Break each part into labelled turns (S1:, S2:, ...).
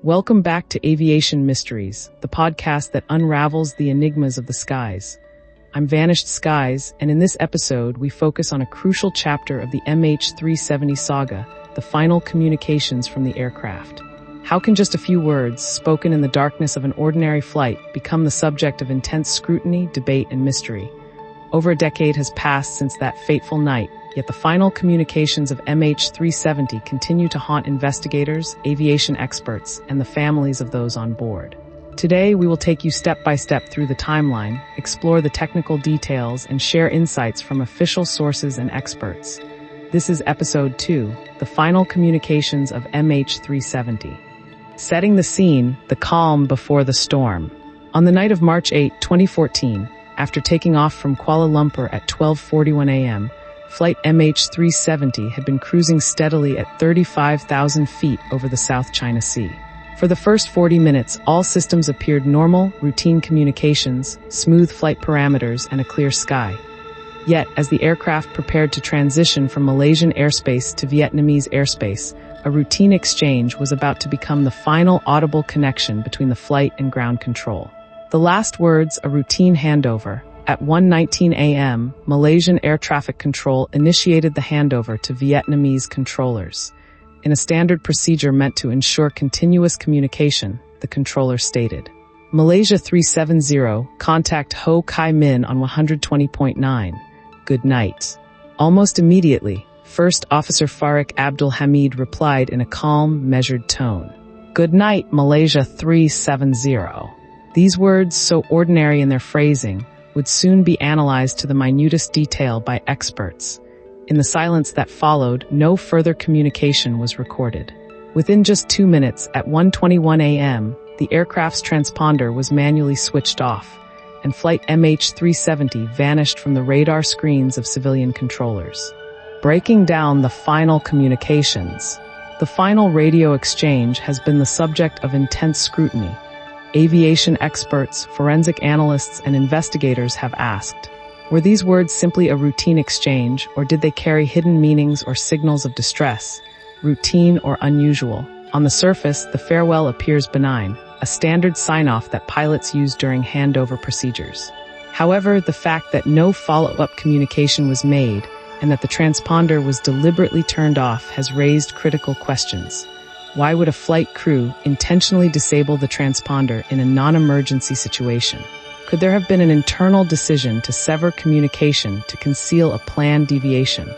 S1: Welcome back to Aviation Mysteries, the podcast that unravels the enigmas of the skies. I'm Vanished Skies, and in this episode, we focus on a crucial chapter of the MH370 saga, the final communications from the aircraft. How can just a few words, spoken in the darkness of an ordinary flight, become the subject of intense scrutiny, debate, and mystery? Over a decade has passed since that fateful night, yet the final communications of MH370 continue to haunt investigators, aviation experts, and the families of those on board. Today, we will take you step by step through the timeline, explore the technical details, and share insights from official sources and experts. This is Episode 2, the final communications of MH370. Setting the scene, the calm before the storm. On the night of March 8, 2014, after taking off from Kuala Lumpur at 12:41 a.m., Flight MH370 had been cruising steadily at 35,000 feet over the South China Sea. For the first 40 minutes, all systems appeared normal, routine communications, smooth flight parameters, and a clear sky. Yet, as the aircraft prepared to transition from Malaysian airspace to Vietnamese airspace, a routine exchange was about to become the final audible connection between the flight and ground control. The last words, a routine handover. At 1:19 a.m., Malaysian Air Traffic Control initiated the handover to Vietnamese controllers. In a standard procedure meant to ensure continuous communication, the controller stated, "Malaysia 370, contact Ho Chi Minh on 120.9. Good night." Almost immediately, First Officer Farik Abdul Hamid replied in a calm, measured tone, "Good night, Malaysia 370. These words, so ordinary in their phrasing, would soon be analyzed to the minutest detail by experts. In the silence that followed, no further communication was recorded. Within just 2 minutes, at 1:21 a.m., the aircraft's transponder was manually switched off, and flight MH370 vanished from the radar screens of civilian controllers. Breaking down the final communications. The final radio exchange has been the subject of intense scrutiny. Aviation experts, forensic analysts, and investigators have asked, were these words simply a routine exchange, or did they carry hidden meanings or signals of distress, routine or unusual? On the surface, the farewell appears benign, a standard sign-off that pilots use during handover procedures. However, the fact that no follow-up communication was made and that the transponder was deliberately turned off has raised critical questions. Why would a flight crew intentionally disable the transponder in a non-emergency situation? Could there have been an internal decision to sever communication to conceal a planned deviation?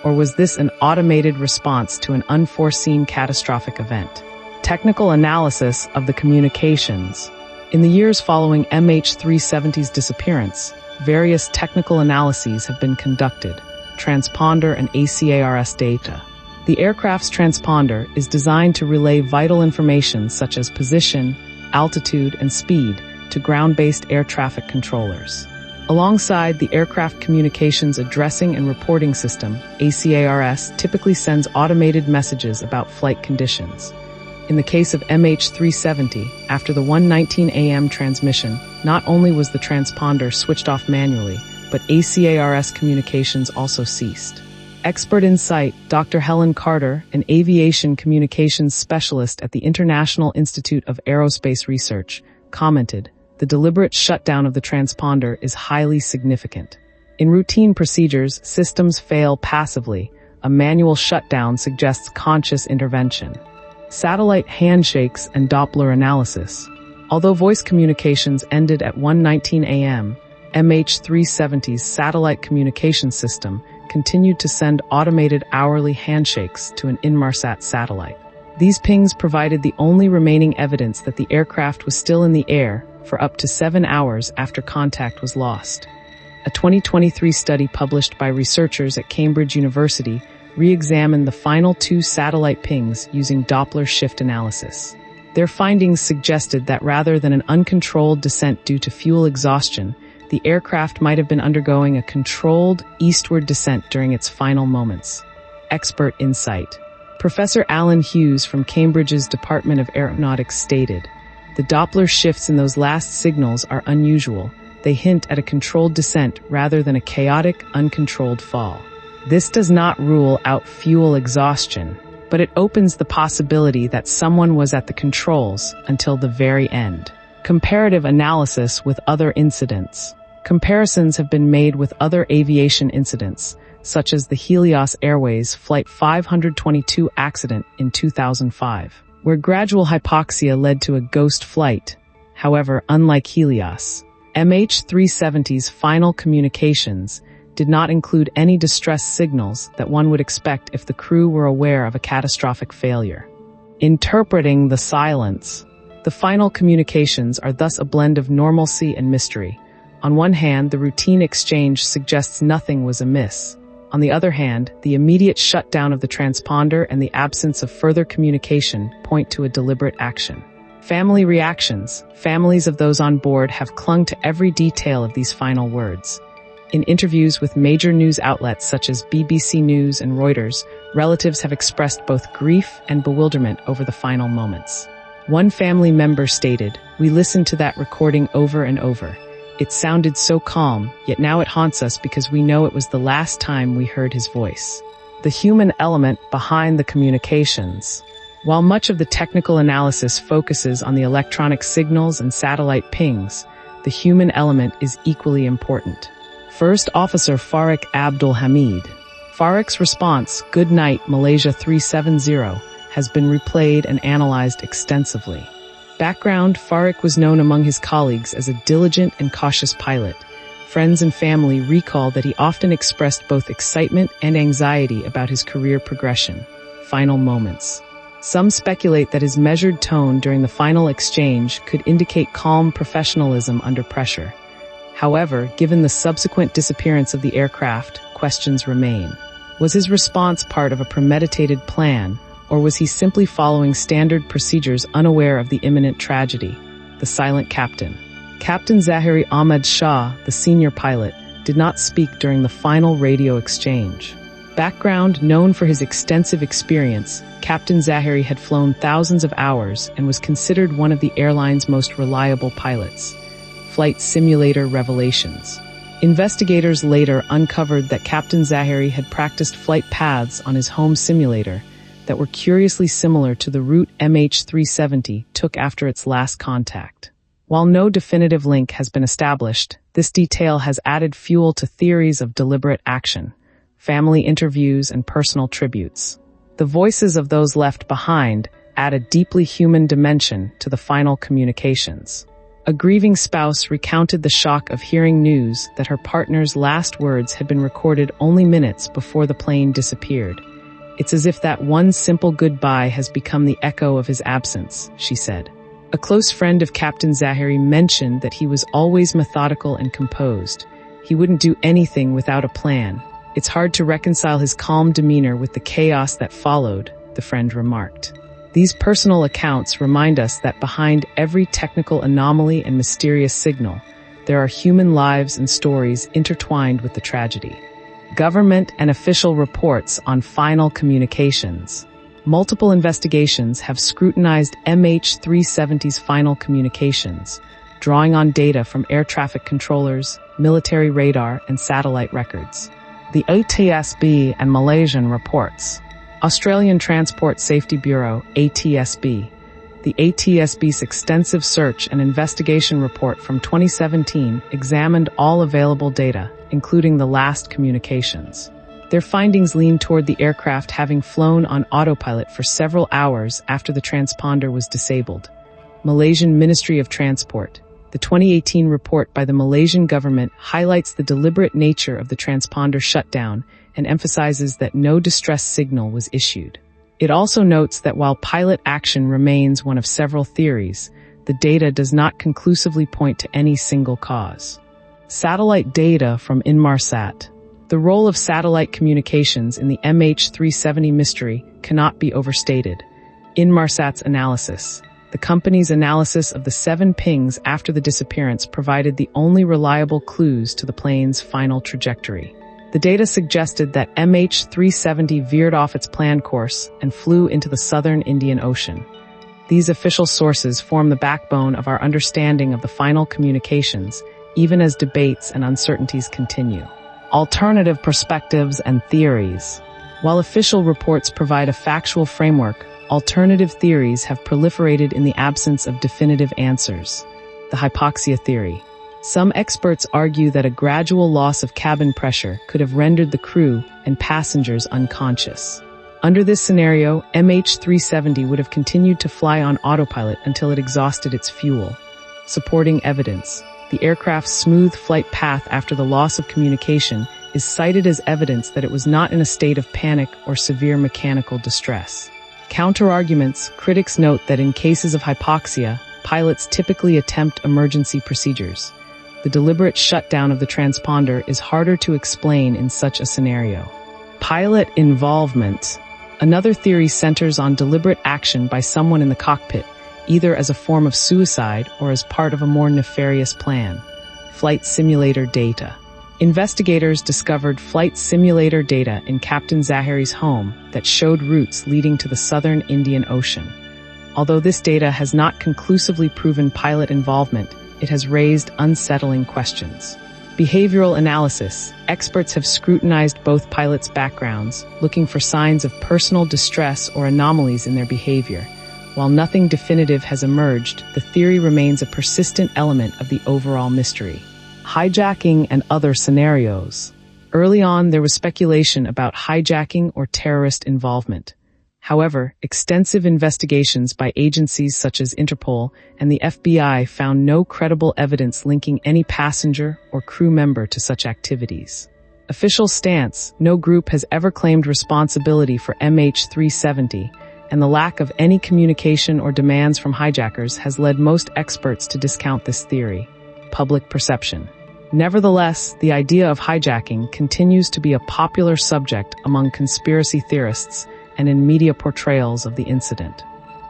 S1: Or was this an automated response to an unforeseen catastrophic event? Technical analysis of the communications. In the years following MH370's disappearance, various technical analyses have been conducted, transponder and ACARS data. The aircraft's transponder is designed to relay vital information such as position, altitude, and speed to ground-based air traffic controllers. Alongside the Aircraft Communications Addressing and Reporting System, ACARS typically sends automated messages about flight conditions. In the case of MH370, after the 1:19 a.m. transmission, not only was the transponder switched off manually, but ACARS communications also ceased. Expert insight, Dr. Helen Carter, an aviation communications specialist at the International Institute of Aerospace Research, commented, "The deliberate shutdown of the transponder is highly significant. In routine procedures, systems fail passively. A manual shutdown suggests conscious intervention." Satellite handshakes and Doppler analysis. Although voice communications ended at 1:19 a.m., MH370's satellite communication system continued to send automated hourly handshakes to an Inmarsat satellite. These pings provided the only remaining evidence that the aircraft was still in the air for up to 7 hours after contact was lost. A 2023 study published by researchers at Cambridge University re-examined the final 2 satellite pings using Doppler shift analysis. Their findings suggested that rather than an uncontrolled descent due to fuel exhaustion, the aircraft might have been undergoing a controlled eastward descent during its final moments. Expert insight. Professor Alan Hughes from Cambridge's Department of Aeronautics stated, "The Doppler shifts in those last signals are unusual. They hint at a controlled descent rather than a chaotic, uncontrolled fall. This does not rule out fuel exhaustion, but but it opens the possibility that someone was at the controls until the very end. Comparative analysis with other incidents. Comparisons have been made with other aviation incidents, such as the Helios Airways Flight 522 accident in 2005, where gradual hypoxia led to a ghost flight. However, unlike Helios, MH370's final communications did not include any distress signals that one would expect if the crew were aware of a catastrophic failure. Interpreting the silence. The final communications are thus a blend of normalcy and mystery. On one hand, the routine exchange suggests nothing was amiss. On the other hand, the immediate shutdown of the transponder and the absence of further communication point to a deliberate action. Family reactions. Families of those on board have clung to every detail of these final words. In interviews with major news outlets such as BBC News and Reuters, relatives have expressed both grief and bewilderment over the final moments. One family member stated, "We listened to that recording over and over. It sounded so calm, yet now it haunts us because we know it was the last time we heard his voice." The human element behind the communications. While much of the technical analysis focuses on the electronic signals and satellite pings, the human element is equally important. First Officer Farik Abdul Hamid. Farik's response, "Good night, Malaysia 370, has been replayed and analyzed extensively. Background: Farik was known among his colleagues as a diligent and cautious pilot. Friends and family recall that he often expressed both excitement and anxiety about his career progression. Final moments. Some speculate that his measured tone during the final exchange could indicate calm professionalism under pressure. However, given the subsequent disappearance of the aircraft, questions remain. Was his response part of a premeditated plan, or was he simply following standard procedures unaware of the imminent tragedy? The silent captain. Captain Zahiri Ahmed Shah, the senior pilot, did not speak during the final radio exchange. Background: known for his extensive experience, Captain Zahiri had flown thousands of hours and was considered one of the airline's most reliable pilots. Flight simulator revelations. Investigators later uncovered that Captain Zahiri had practiced flight paths on his home simulator that were curiously similar to the route MH370 took after its last contact. While no definitive link has been established, this detail has added fuel to theories of deliberate action, family interviews, and personal tributes. The voices of those left behind add a deeply human dimension to the final communications. A grieving spouse recounted the shock of hearing news that her partner's last words had been recorded only minutes before the plane disappeared. "It's as if that one simple goodbye has become the echo of his absence," she said. A close friend of Captain Zahiri mentioned that he was always methodical and composed. He wouldn't do anything without a plan. "It's hard to reconcile his calm demeanor with the chaos that followed," the friend remarked. These personal accounts remind us that behind every technical anomaly and mysterious signal, there are human lives and stories intertwined with the tragedy. Government and official reports on final communications. Multiple investigations have scrutinized MH370's final communications, drawing on data from air traffic controllers, military radar, and satellite records. The ATSB and Malaysian reports. Australian Transport Safety Bureau, ATSB. The ATSB's extensive search and investigation report from 2017 examined all available data, including the last communications. Their findings lean toward the aircraft having flown on autopilot for several hours after the transponder was disabled. Malaysian Ministry of Transport. The 2018 report by the Malaysian government highlights the deliberate nature of the transponder shutdown and emphasizes that no distress signal was issued. It also notes that while pilot action remains one of several theories, the data does not conclusively point to any single cause. Satellite data from Inmarsat. The role of satellite communications in the MH370 mystery cannot be overstated. Inmarsat's analysis. The company's analysis of the 7 pings after the disappearance provided the only reliable clues to the plane's final trajectory. The data suggested that MH370 veered off its planned course and flew into the southern Indian Ocean. These official sources form the backbone of our understanding of the final communications, even as debates and uncertainties continue. Alternative perspectives and theories. While official reports provide a factual framework, alternative theories have proliferated in the absence of definitive answers. The hypoxia theory. Some experts argue that a gradual loss of cabin pressure could have rendered the crew and passengers unconscious. Under this scenario, MH370 would have continued to fly on autopilot until it exhausted its fuel. Supporting evidence. The aircraft's smooth flight path after the loss of communication is cited as evidence that it was not in a state of panic or severe mechanical distress. Counter-arguments, critics note that in cases of hypoxia, pilots typically attempt emergency procedures. The deliberate shutdown of the transponder is harder to explain in such a scenario. Pilot involvement. Another theory centers on deliberate action by someone in the cockpit, either as a form of suicide or as part of a more nefarious plan. Flight simulator data. Investigators discovered flight simulator data in Captain Zahari's home that showed routes leading to the southern Indian Ocean. Although this data has not conclusively proven pilot involvement, it has raised unsettling questions. Behavioral analysis. Experts have scrutinized both pilots' backgrounds, looking for signs of personal distress or anomalies in their behavior. While nothing definitive has emerged, the theory remains a persistent element of the overall mystery. Hijacking and other scenarios. Early on, there was speculation about hijacking or terrorist involvement. However, extensive investigations by agencies such as Interpol and the FBI found no credible evidence linking any passenger or crew member to such activities. Official stance: no group has ever claimed responsibility for MH370, and the lack of any communication or demands from hijackers has led most experts to discount this theory. Public perception. Nevertheless, the idea of hijacking continues to be a popular subject among conspiracy theorists and in media portrayals of the incident.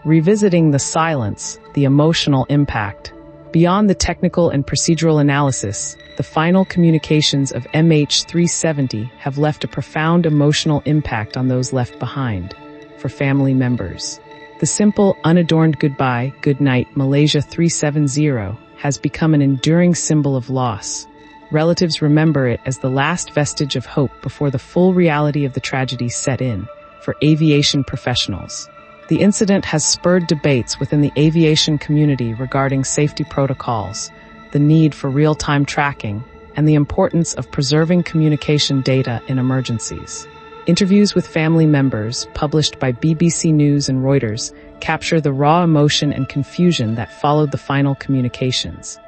S1: Revisiting the silence, the emotional impact. Beyond the technical and procedural analysis, the final communications of MH370 have left a profound emotional impact on those left behind. For family members, the simple, unadorned goodbye, good night, Malaysia 370 has become an enduring symbol of loss. Relatives remember it as the last vestige of hope before the full reality of the tragedy set in. For aviation professionals, the incident has spurred debates within the aviation community regarding safety protocols, the need for real-time tracking, and the importance of preserving communication data in emergencies. Interviews with family members, published by BBC News and Reuters, capture the raw emotion and confusion that followed the final communications.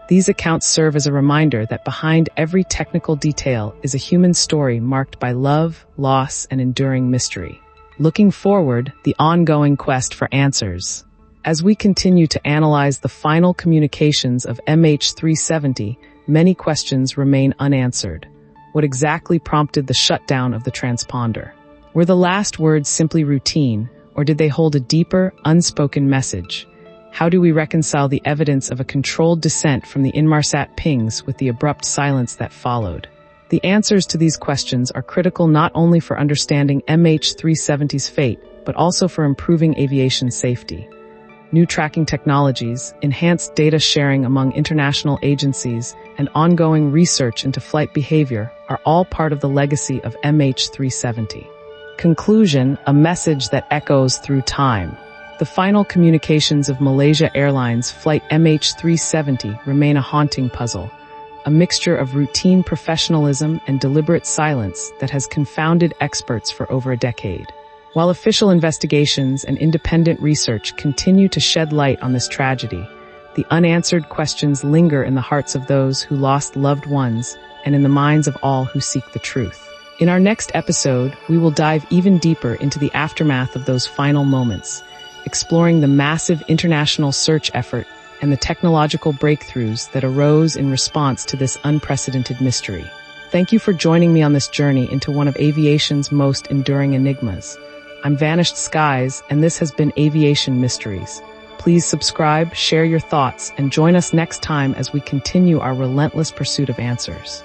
S1: These accounts serve as a reminder that behind every technical detail is a human story marked by love, loss, and enduring mystery. Looking forward, the ongoing quest for answers. As we continue to analyze the final communications of MH370, many questions remain unanswered. What exactly prompted the shutdown of the transponder? Were the last words simply routine, or did they hold a deeper, unspoken message? How do we reconcile the evidence of a controlled descent from the Inmarsat pings with the abrupt silence that followed? The answers to these questions are critical not only for understanding MH370's fate, but also for improving aviation safety. New tracking technologies, enhanced data sharing among international agencies, and ongoing research into flight behavior are all part of the legacy of MH370. Conclusion: a message that echoes through time. The final communications of Malaysia Airlines flight MH370 remain a haunting puzzle, a mixture of routine professionalism and deliberate silence that has confounded experts for over a decade. While official investigations and independent research continue to shed light on this tragedy, the unanswered questions linger in the hearts of those who lost loved ones and in the minds of all who seek the truth. In our next episode, we will dive even deeper into the aftermath of those final moments, exploring the massive international search effort and the technological breakthroughs that arose in response to this unprecedented mystery. Thank you for joining me on this journey into one of aviation's most enduring enigmas. I'm Vanished Skies, and this has been Aviation Mysteries. Please subscribe, share your thoughts, and join us next time as we continue our relentless pursuit of answers.